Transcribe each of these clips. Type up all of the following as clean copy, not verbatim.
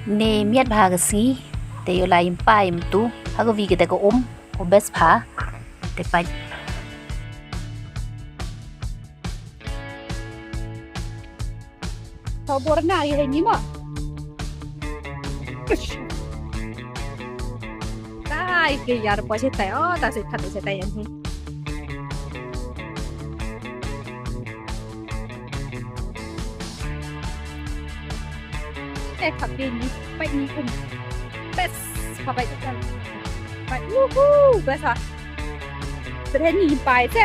ne miat bha ga si te yo la im pa im tu ha go vi ke te ko o bes pha te pa Kau borna ye ni ma. Tai ke yar po se tai o ta se khat se tai yan hi. Khat ke ni pai ni bes pa pai kan. Pai bes ha. ประเทศนี้ไปใช่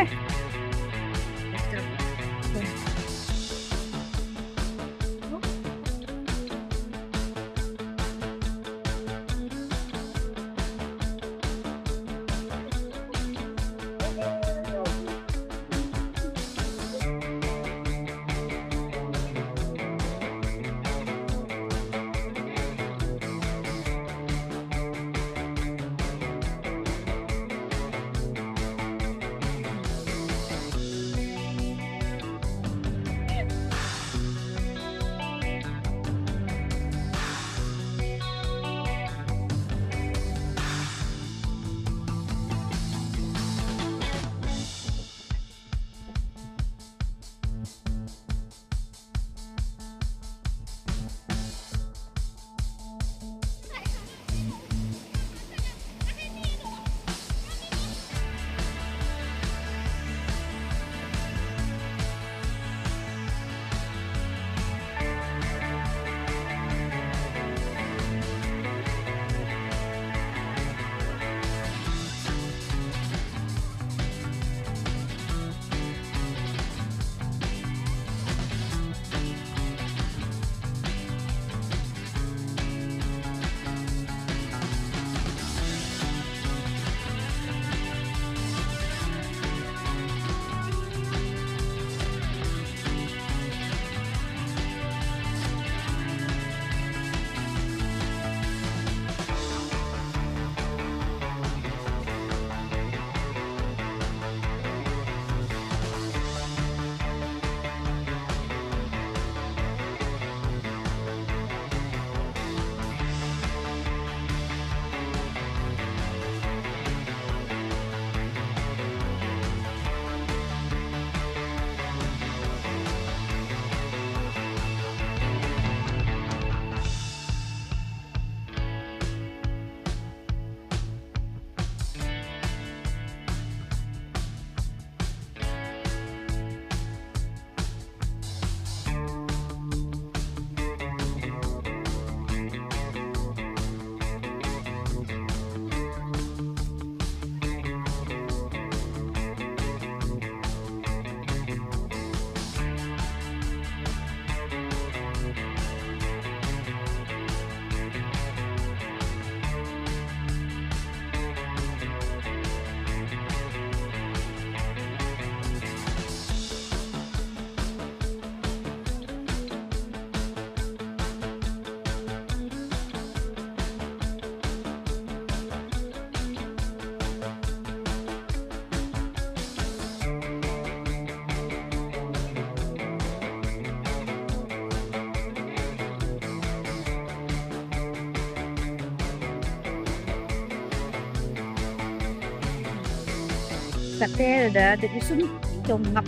Kate ada isun jongap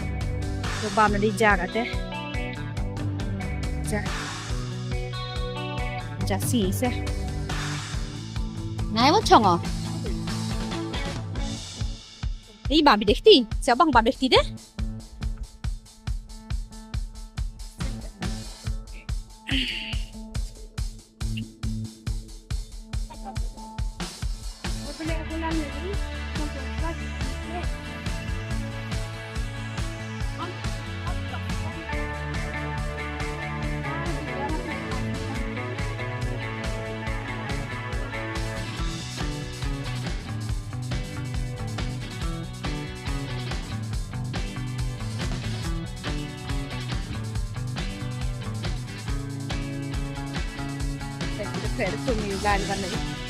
coba mendijar ate ja si se ngai mo chong o ni ba bi dekti sa bang ba dekti de Kaya ito yung lan kan